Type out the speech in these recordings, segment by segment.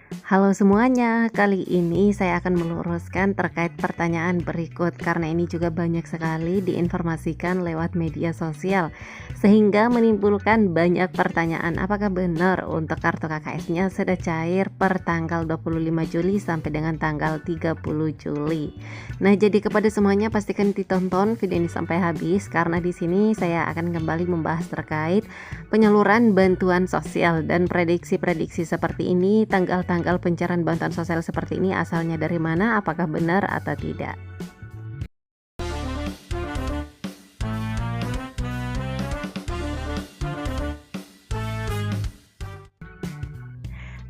Halo semuanya, kali ini saya akan meluruskan terkait pertanyaan berikut karena ini juga banyak sekali diinformasikan lewat media sosial sehingga menimbulkan banyak pertanyaan. Apakah benar untuk kartu KKS-nya sudah cair per tanggal 25 Juli sampai dengan tanggal 30 Juli. Nah, jadi kepada semuanya pastikan ditonton video ini sampai habis karena di sini saya akan kembali membahas terkait penyaluran bantuan sosial dan prediksi-prediksi seperti ini, tanggal-tanggal pencairan bantuan sosial seperti ini asalnya dari mana, apakah benar atau tidak.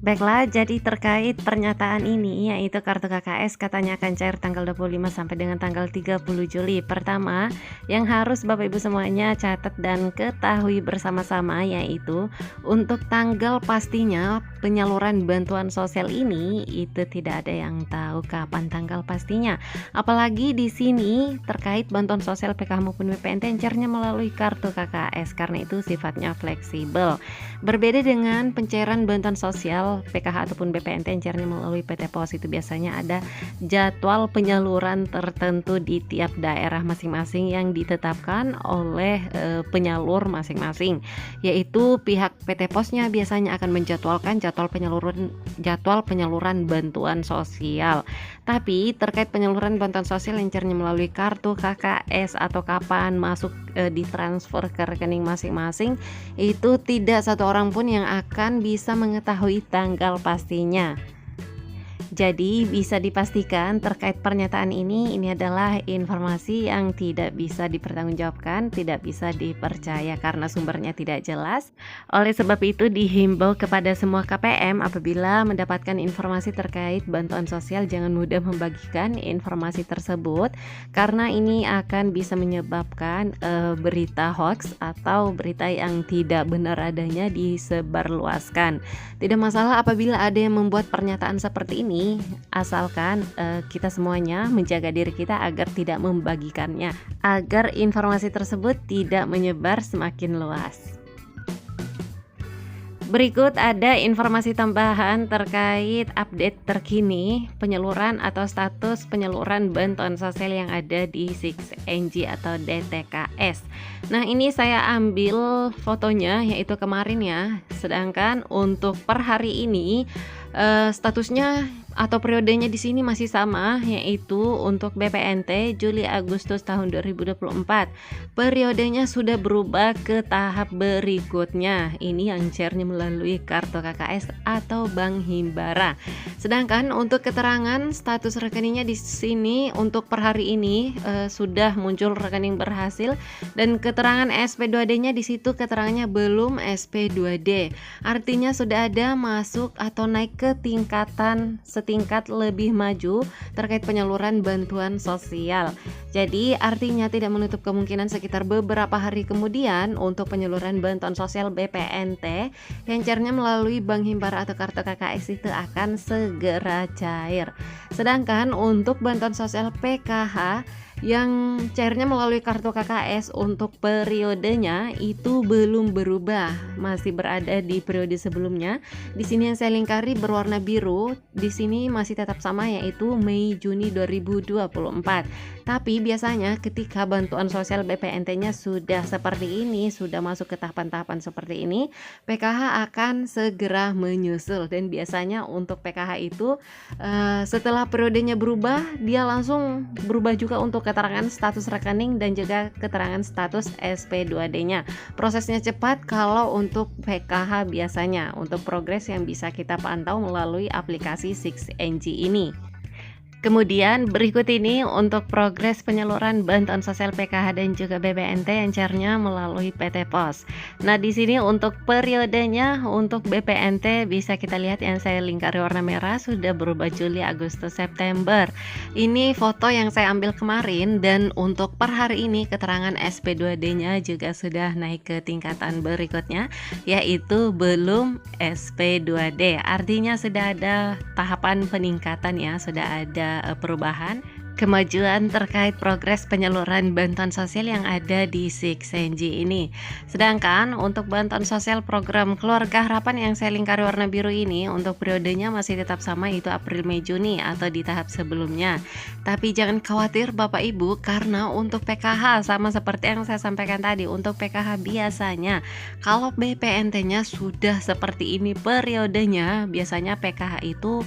Baiklah, jadi terkait pernyataan ini yaitu kartu KKS katanya akan cair tanggal 25 sampai dengan tanggal 30 Juli. Pertama, yang harus Bapak Ibu semuanya catat dan ketahui bersama-sama yaitu untuk tanggal pastinya penyaluran bantuan sosial ini itu tidak ada yang tahu kapan tanggal pastinya. Apalagi di sini terkait bantuan sosial PKH maupun BPNT cairnya melalui kartu KKS karena itu sifatnya fleksibel. Berbeda dengan pencairan bantuan sosial PKH ataupun BPNT yang cairnya melalui PT POS itu biasanya ada jadwal penyaluran tertentu di tiap daerah masing-masing yang ditetapkan oleh penyalur masing-masing, yaitu pihak PT POS-nya biasanya akan menjadwalkan jadwal penyaluran bantuan sosial. Tapi terkait penyaluran bantuan sosial yang cairnya melalui kartu KKS atau kapan masuk ditransfer ke rekening masing-masing itu tidak satu orang pun yang akan bisa mengetahui tanggal pastinya. Jadi bisa dipastikan terkait pernyataan ini adalah informasi yang tidak bisa dipertanggungjawabkan, tidak bisa dipercaya karena sumbernya tidak jelas. Oleh sebab itu dihimbau kepada semua KPM apabila mendapatkan informasi terkait bantuan sosial jangan mudah membagikan informasi tersebut karena ini akan bisa menyebabkan berita hoax atau berita yang tidak benar adanya disebarluaskan. Tidak masalah apabila ada yang membuat pernyataan seperti ini, asalkan kita semuanya menjaga diri kita agar tidak membagikannya, agar informasi tersebut tidak menyebar semakin luas. Berikut ada informasi tambahan terkait update terkini penyaluran atau status penyaluran bantuan sosial yang ada di 6NG atau DTKS. Nah, ini saya ambil fotonya yaitu kemarin ya. Sedangkan untuk per hari ini statusnya atau periodenya di sini masih sama yaitu untuk BPNT Juli Agustus tahun 2024. Periodenya sudah berubah ke tahap berikutnya. Ini yang cairnya melalui kartu KKS atau Bank Himbara. Sedangkan untuk keterangan status rekeningnya di sini untuk per hari ini sudah muncul rekening berhasil dan keterangan SP2D-nya di situ keterangannya belum SP2D. Artinya sudah ada masuk atau naik ke tingkatan setingkat lebih maju terkait penyaluran bantuan sosial. Jadi artinya tidak menutup kemungkinan sekitar beberapa hari kemudian untuk penyaluran bantuan sosial BPNT yang cairnya melalui Bank Himbara atau kartu KKS itu akan segera cair. Sedangkan untuk bantuan sosial PKH yang cairnya melalui kartu KKS untuk periodenya itu belum berubah, masih berada di periode sebelumnya. Di sini yang saya lingkari berwarna biru, di sini masih tetap sama yaitu Mei Juni 2024. Tapi biasanya ketika bantuan sosial BPNT-nya sudah seperti ini, sudah masuk ke tahapan-tahapan seperti ini, PKH akan segera menyusul dan biasanya untuk PKH itu setelah periodenya berubah, dia langsung berubah juga untuk keterangan status rekening dan juga keterangan status SP2D-nya. Prosesnya cepat kalau untuk PKH biasanya, untuk progres yang bisa kita pantau melalui aplikasi 6NG ini. Kemudian berikut ini untuk progres penyaluran bantuan sosial PKH dan juga BPNT yang cairnya melalui PT POS. Nah, di sini untuk periodenya untuk BPNT bisa kita lihat yang saya lingkari warna merah sudah berubah Juli, Agustus, September. Ini foto yang saya ambil kemarin dan untuk per hari ini keterangan SP2D-nya juga sudah naik ke tingkatan berikutnya yaitu belum SP2D. Artinya sudah ada tahapan peningkatan ya, sudah ada perubahan kemajuan terkait progres penyaluran bantuan sosial yang ada di 6NG ini. Sedangkan untuk bantuan sosial program Keluarga Harapan yang saya lingkari warna biru ini untuk periodenya masih tetap sama, yaitu April, Mei, Juni atau di tahap sebelumnya. Tapi jangan khawatir Bapak Ibu, karena untuk PKH sama seperti yang saya sampaikan tadi, untuk PKH biasanya kalau BPNT-nya sudah seperti ini periodenya, biasanya PKH itu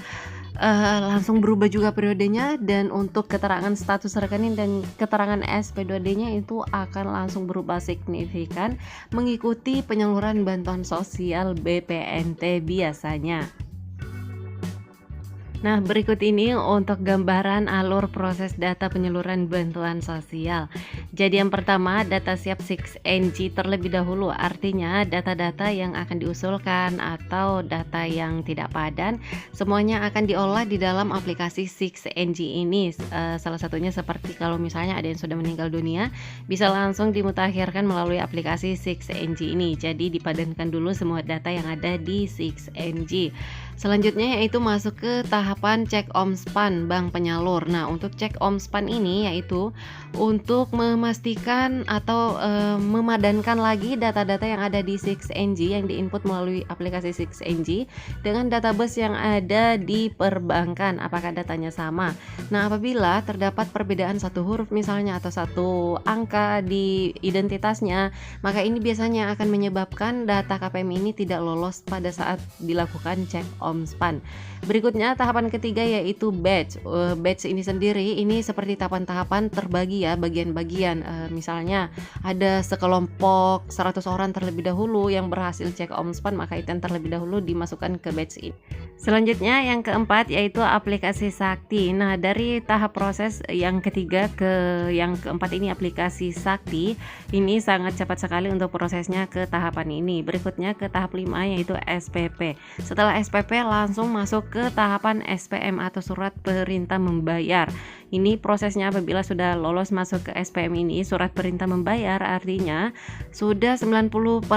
langsung berubah juga periodenya, dan untuk keterangan status rekening dan keterangan SP2D-nya itu akan langsung berubah signifikan mengikuti penyaluran bantuan sosial BPNT biasanya. Nah, berikut ini untuk gambaran alur proses data penyaluran bantuan sosial. Jadi yang pertama, data siap 6NG terlebih dahulu, artinya data-data yang akan diusulkan atau data yang tidak padan semuanya akan diolah di dalam aplikasi 6NG ini. Salah satunya seperti kalau misalnya ada yang sudah meninggal dunia, bisa langsung dimutakhirkan melalui aplikasi 6NG ini. Jadi dipadankan dulu semua data yang ada di 6NG. Selanjutnya yaitu masuk ke tahapan cek OMSPAN bank penyalur. Nah, untuk cek OMSPAN ini yaitu untuk memastikan atau memadankan lagi data-data yang ada di 6NG yang diinput melalui aplikasi 6NG dengan database yang ada di perbankan, apakah datanya sama. Nah, apabila terdapat perbedaan satu huruf misalnya atau satu angka di identitasnya, maka ini biasanya akan menyebabkan data KPM ini tidak lolos pada saat dilakukan cek OMSPAN. Berikutnya tahapan ketiga yaitu batch. Batch ini sendiri ini seperti tahapan-tahapan terbagi ya, bagian-bagian. Misalnya ada sekelompok 100 orang terlebih dahulu yang berhasil cek OMSPAN, maka itu yang terlebih dahulu dimasukkan ke batch ini. Selanjutnya yang keempat yaitu aplikasi Sakti. Nah, dari tahap proses yang ketiga ke yang keempat ini aplikasi Sakti ini sangat cepat sekali untuk prosesnya ke tahapan ini. Berikutnya ke tahap 5 yaitu SPP. Setelah SPP langsung masuk ke tahapan SPM atau surat perintah membayar. Ini prosesnya apabila sudah lolos masuk ke SPM ini, surat perintah membayar, artinya sudah 90%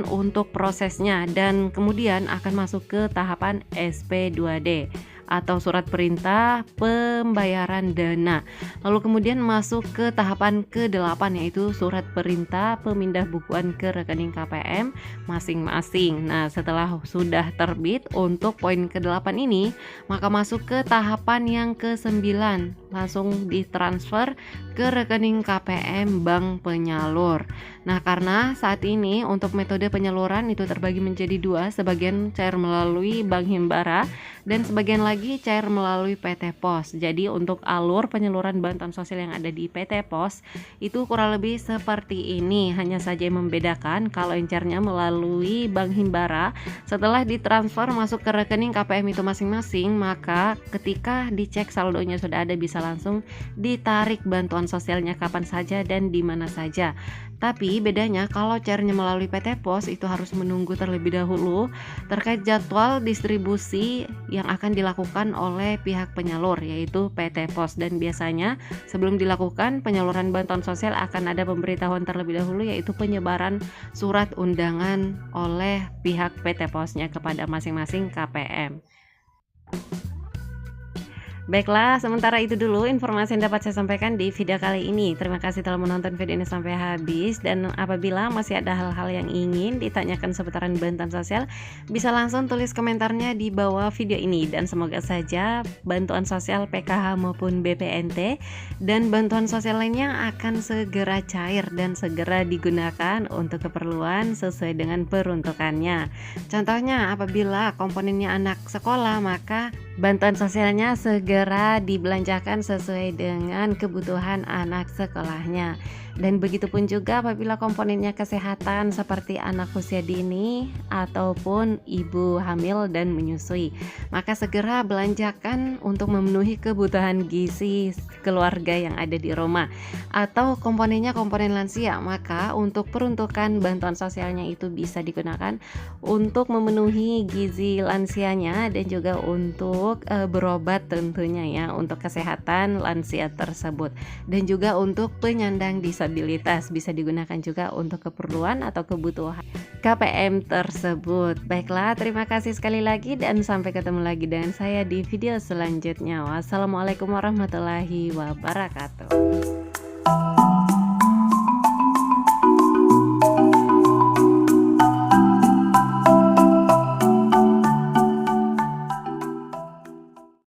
untuk prosesnya, dan kemudian akan masuk ke tahapan SP2D atau surat perintah pembayaran dana. Lalu kemudian masuk ke tahapan ke-8 yaitu surat perintah pemindah bukuan ke rekening KPM masing-masing. Nah, setelah sudah terbit untuk poin ke-8 ini, maka masuk ke tahapan yang ke-9, langsung ditransfer ke rekening KPM bank penyalur. Nah, karena saat ini untuk metode penyaluran itu terbagi menjadi dua, sebagian cair melalui Bank Himbara dan sebagian lagi cair melalui PT Pos. Jadi untuk alur penyaluran bantuan sosial yang ada di PT Pos itu kurang lebih seperti ini, hanya saja yang membedakan kalau yang cairnya melalui Bank Himbara, setelah ditransfer masuk ke rekening KPM itu masing-masing, maka ketika dicek saldonya sudah ada, bisa langsung ditarik bantuan sosialnya kapan saja dan di mana saja. Tapi bedanya kalau cairnya melalui PT Pos itu harus menunggu terlebih dahulu terkait jadwal distribusi yang akan dilakukan oleh pihak penyalur yaitu PT Pos, dan biasanya sebelum dilakukan penyaluran bantuan sosial akan ada pemberitahuan terlebih dahulu yaitu penyebaran surat undangan oleh pihak PT Posnya kepada masing-masing KPM. Baiklah, sementara itu dulu informasi yang dapat saya sampaikan di video kali ini. Terima kasih telah menonton video ini sampai habis, dan apabila masih ada hal-hal yang ingin ditanyakan seputaran bantuan sosial, bisa langsung tulis komentarnya di bawah video ini, dan semoga saja bantuan sosial PKH maupun BPNT dan bantuan sosial lainnya akan segera cair dan segera digunakan untuk keperluan sesuai dengan peruntukannya. Contohnya apabila komponennya anak sekolah, maka bantuan sosialnya segera dibelanjakan sesuai dengan kebutuhan anak sekolahnya. Dan begitupun juga apabila komponennya kesehatan seperti anak usia dini ataupun ibu hamil dan menyusui, maka segera belanjakan untuk memenuhi kebutuhan gizi keluarga yang ada di rumah. Atau komponennya komponen lansia, maka untuk peruntukan bantuan sosialnya itu bisa digunakan untuk memenuhi gizi lansianya dan juga untuk berobat tentunya ya, untuk kesehatan lansia tersebut, dan juga untuk penyandang disabilitas. stabilitas, bisa digunakan juga untuk keperluan atau kebutuhan KPM tersebut. Baiklah, terima kasih sekali lagi dan sampai ketemu lagi dengan saya di video selanjutnya. Wassalamualaikum warahmatullahi wabarakatuh.